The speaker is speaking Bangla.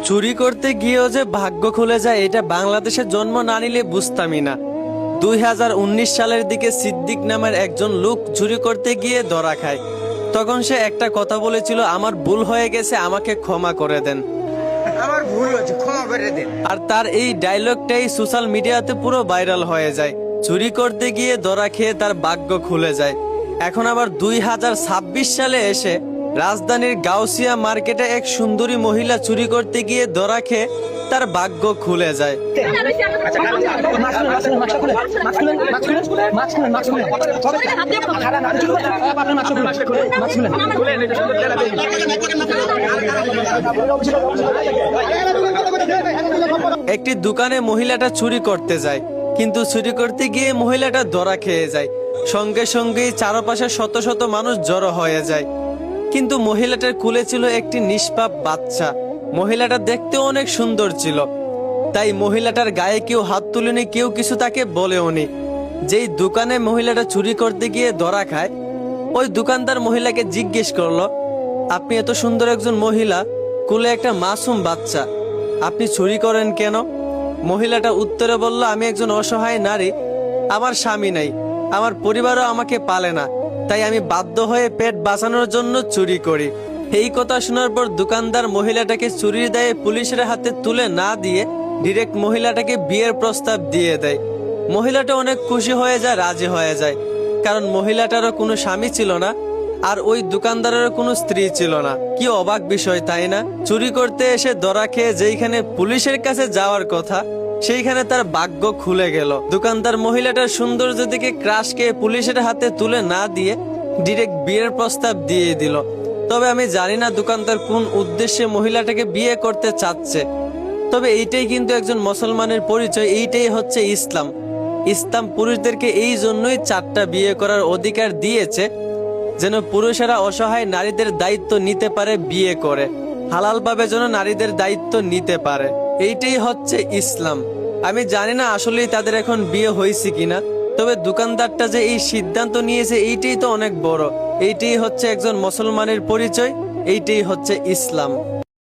চুরি করতে গিয়েও যে ভাগ্য খুলে যায় এটা বাংলাদেশে জন্ম না নিলে বুঝতামই না। 2019 সালের দিকে সিদ্দিক নামের একজন লোক চুরি করতে গিয়ে ধরা খায়। তখন সে একটা কথা বলেছিল, আমার ভুল হয়ে গেছে, আমাকে ক্ষমা করে দেন। আমার ভুল হয়েছে, ক্ষমা করে দেন। আর তার এই ডায়লগটাই সোশ্যাল মিডিয়াতে পুরো ভাইরাল হয়ে যায়। চুরি করতে গিয়ে ধরা খেয়ে তার ভাগ্য খুলে যায়। এখন আবার 2026 সালে এসে রাজধানীর গাউসিয়া মার্কেটে এক সুন্দরী মহিলা চুরি করতে গিয়ে ধরা খেয়ে তার ভাগ্য খুলে যায়। একটি দোকানে মহিলাটা চুরি করতে যায়, কিন্তু চুরি করতে গিয়ে মহিলাটা ধরা খেয়ে যায়। সঙ্গে সঙ্গেই চারপাশে শত শত মানুষ জড়ো হয়ে যায়। কিন্তু মহিলাটার কোলে ছিল একটি নিষ্পাপ বাচ্চা। মহিলাটা দেখতে অনেক সুন্দর ছিল, তাই মহিলাটার গায়ে কেউ হাত তুলেনি, কেউ কিছু তাকে বলেওনি। যেই দোকানে মহিলাটা চুরি করতে গিয়ে ধরা খায়, ওই দোকানদার মহিলাকে জিজ্ঞেস করলো, আপনি এত সুন্দর একজন মহিলা, কোলে একটা মাসুম বাচ্চা, আপনি চুরি করেন কেন? মহিলাটা উত্তরে বলল, আমি একজন অসহায় নারী, আমার স্বামী নাই, আমার পরিবারও আমাকে পালে না, তাই আমি বাধ্য হয়ে পেট বাঁচানোর জন্য চুরি করি। এই কথা শোনার পর দোকানদার মহিলাটাকে চুরির দায়ে পুলিশের হাতে তুলে না দিয়ে ডিরেক্ট মহিলাটাকে বিয়ের প্রস্তাব দিয়ে দেয়। মহিলাটা অনেক খুশি হয়ে যায়, রাজি হয়ে যায়, কারণ মহিলাটারও কোনো স্বামী ছিল না, আর ওই দোকানদারেরও কোনো স্ত্রী ছিল না। কি অবাক বিষয়, তাই না? চুরি করতে এসে ধরা খেয়ে যেইখানে পুলিশের কাছে যাওয়ার কথা, সেইখানে তার ভাগ্য খুলে গেল। দোকানদার মহিলাটার সৌন্দর্য দিকে ক্রাশ খেয়ে পুলিশের হাতে তুলে না দিয়ে ডিরেক্ট বিয়ের প্রস্তাব দিয়ে দিল। তবে আমি জানি না দোকানদার কোন উদ্দেশ্যে মহিলাটাকে বিয়ে করতে চাচ্ছে। তবে এইটাই কিন্তু একজন মুসলমানের পরিচয়, এইটাই হচ্ছে ইসলাম। ইসলাম পুরুষদেরকে এই জন্যই 4টা বিয়ে করার অধিকার দিয়েছে, যেন পুরুষেরা অসহায় নারীদের দায়িত্ব নিতে পারে, বিয়ে করে হালালভাবে যেন নারীদের দায়িত্ব নিতে পারে। এইটাই হচ্ছে ইসলাম। আমি জানি না আসলেই তাদের এখন বিয়ে হয়েছে কিনা, তবে দোকানদারটা যে এই সিদ্ধান্ত নিয়েছে এইটাই তো অনেক বড়। এইটাই হচ্ছে একজন মুসলমানের পরিচয়, এইটাই হচ্ছে ইসলাম।